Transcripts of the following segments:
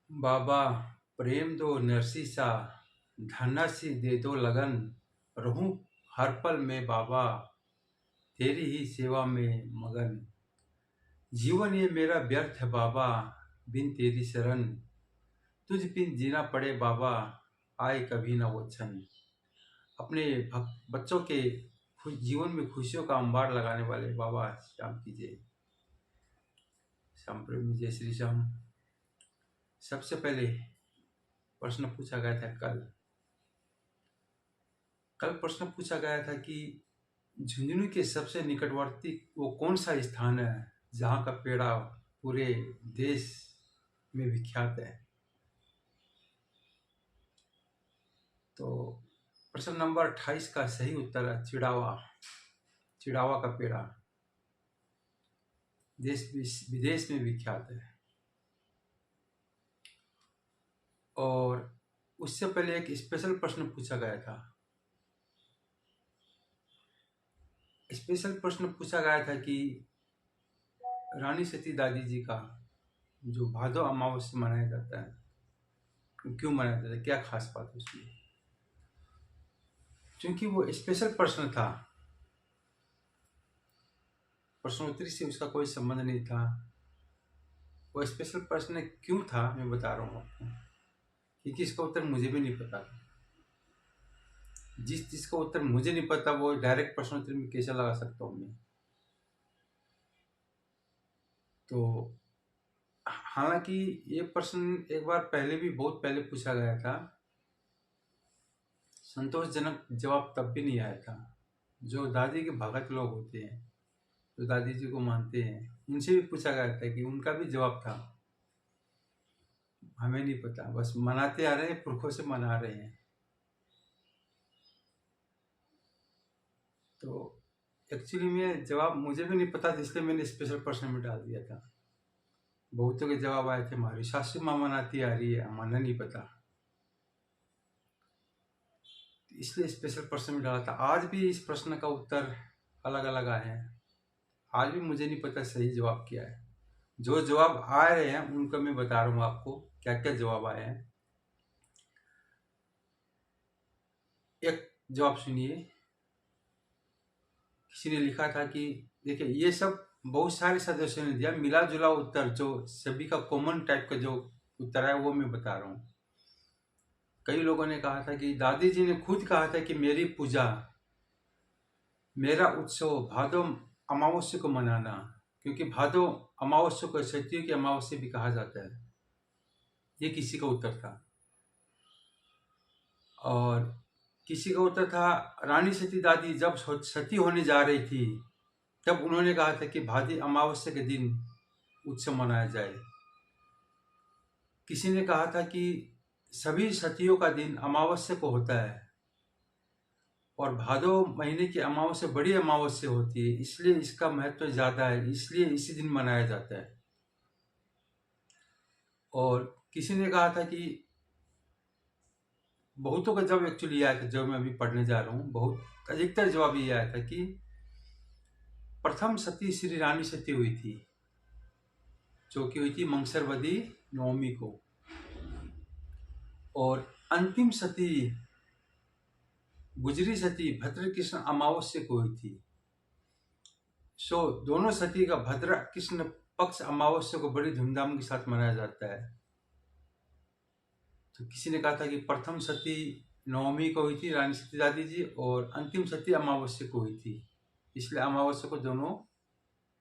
बाबा प्रेम दो नरसी सा, धन्ना सी दे दो लगन, रहूं हर पल में बाबा तेरी ही सेवा में मगन। जीवन ये मेरा व्यर्थ है बाबा, बिन तेरी शरण, तुझ बिन जीना पड़े बाबा, आए कभी न वो क्षण। अपने बच्चों के जीवन में खुशियों का अंबार लगाने वाले बाबा श्याम की जय। श्याम प्रेमी जय श्री श्याम। सबसे पहले प्रश्न पूछा गया था कल प्रश्न पूछा गया था कि झुंझुनू के सबसे निकटवर्ती वो कौन सा स्थान है जहाँ का पेड़ा पूरे देश में विख्यात है। तो प्रश्न नंबर 28 का सही उत्तर है चिड़ावा। चिड़ावा का पेड़ा देश विदेश में विख्यात है। और उससे पहले एक स्पेशल प्रश्न पूछा गया था। स्पेशल प्रश्न पूछा गया था कि रानी सती दादी जी का जो भादो अमावस्या मनाया जाता है क्यों मनाया जाता है, क्या खास बात है उसमें। क्योंकि वो स्पेशल प्रश्न था, प्रश्नोत्तरी से उसका कोई संबंध नहीं था। वो स्पेशल प्रश्न क्यों था मैं बता रहा हूँ आपको, क्योंकि इसका उत्तर मुझे भी नहीं पता। जिसका उत्तर मुझे नहीं पता वो डायरेक्ट प्रश्नोत्तरी में कैसे लगा सकता हूँ मैं। तो हालांकि ये प्रश्न एक बार पहले भी बहुत पहले पूछा गया था, संतोषजनक जवाब तब भी नहीं आया था। जो दादी के भगत लोग होते हैं, जो दादी जी को मानते हैं, उनसे भी पूछा गया था कि उनका भी जवाब था हमें नहीं पता, बस मनाते आ रहे हैं, पुरखों से मना रहे हैं। तो एक्चुअली में जवाब मुझे भी नहीं पता था, इसलिए मैंने स्पेशल प्रश्न में डाल दिया था। बहुतों के जवाब आए थे हमारी सासू माँ मनाती आ रही है, हमारा नहीं पता, इसलिए स्पेशल प्रश्न में डाला था। आज भी इस प्रश्न का उत्तर अलग अलग आए हैं। आज भी मुझे नहीं पता सही जवाब क्या है। जो जवाब आ रहे हैं उनका मैं बता रहा हूँ आपको क्या क्या जवाब आए हैं। एक जवाब सुनिए, किसी ने लिखा था कि देखिए ये सब बहुत सारे सदस्यों ने दिया, मिला जुला उत्तर जो सभी का कॉमन टाइप का जो उत्तर है वो मैं बता रहा हूँ। कई लोगों ने कहा था कि दादी जी ने खुद कहा था कि मेरी पूजा, मेरा उत्सव भादो अमावस्या को मनाना, क्योंकि भादो अमावस्या को सतियों की अमावस्या भी कहा जाता है। ये किसी का उत्तर था। और किसी का उत्तर था रानी सती दादी जब सती होने जा रही थी तब उन्होंने कहा था कि भादी अमावस्या के दिन उत्सव मनाया जाए। किसी ने कहा था कि सभी सतियों का दिन अमावस्या को होता है और भादो महीने की अमावस्या बड़ी अमावस्या होती है, इसलिए इसका महत्व ज्यादा है, इसलिए इसी दिन मनाया जाता है। और किसी ने कहा था कि बहुतों का जवाब एक्चुअली आया था, जो मैं अभी पढ़ने जा रहा हूँ, बहुत अधिकतर जवाब ये आया था कि प्रथम सती श्री रानी सती हुई थी, जो कि हुई थी मंगसरवदी नवमी को, और अंतिम सती गुजरी सती भद्र कृष्ण अमावस्या को हुई थी। सो दोनों सती का भद्र कृष्ण पक्ष अमावस्या को बड़ी धूमधाम के साथ मनाया जाता है। तो किसी ने कहा था कि प्रथम सती नवमी को हुई थी रानी सती दादी जी, और अंतिम सती अमावस्या को हुई थी, इसलिए अमावस्या को दोनों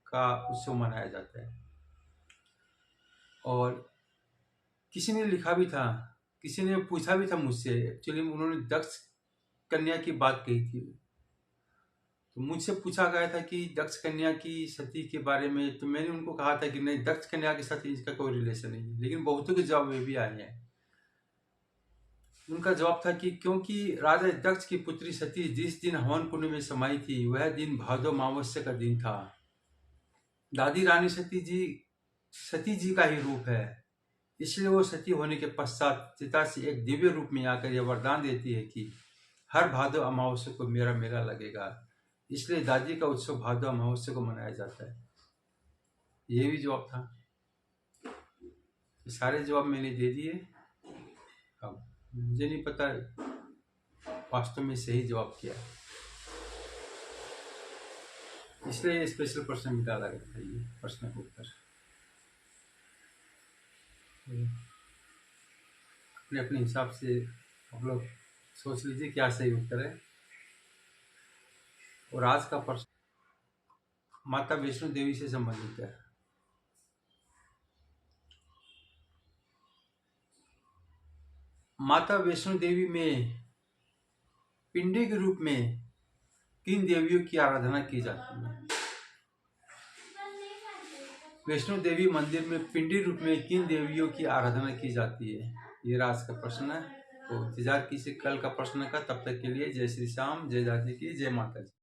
का उत्सव मनाया जाता है। और किसी ने लिखा भी था, किसी ने पूछा भी था मुझसे, एक्चुअली उन्होंने दक्ष कन्या की बात कही थी, तो मुझसे पूछा गया था कि दक्ष कन्या की सती के बारे में, तो मैंने उनको कहा था कि नहीं, दक्ष कन्या के साथ इसका कोई रिलेशन नहीं है। लेकिन बहुतों के जवाब वे भी आए हैं। उनका जवाब था कि क्योंकि राजा दक्ष की पुत्री सती जिस दिन हवन कुंड में समाई थी वह दिन भादो अमावस्या का दिन था। दादी रानी सती जी का ही रूप है, इसलिए वो सती होने के पश्चात चिता से एक दिव्य रूप में आकर यह वरदान देती है कि हर भादो अमावस्या को मेरा मेला लगेगा, इसलिए दादी का उत्सव भादो अमावस्या को मनाया जाता है। ये भी जवाब था। सारे जवाब मैंने दे दिए। अब मुझे नहीं पता वास्तव में सही जवाब क्या है, इसलिए स्पेशल प्रश्न भी डाला गया था, ये प्रश्न का उत्तर। अपने अपने हिसाब से आप लोग सोच लीजिए क्या सही उत्तर है। और आज का प्रश्न माता वैष्णो देवी से संबंधित है। माता वैष्णो देवी में पिंडी के रूप में किन देवियों की आराधना की जाती है? वैष्णो देवी मंदिर में पिंडी रूप में किन देवियों की आराधना की जाती है? ये आज का प्रश्न है। तो इंतजार कीजिए कल का प्रश्न का। तब तक के लिए जय श्री श्याम, जय जानकी, जय माता जी।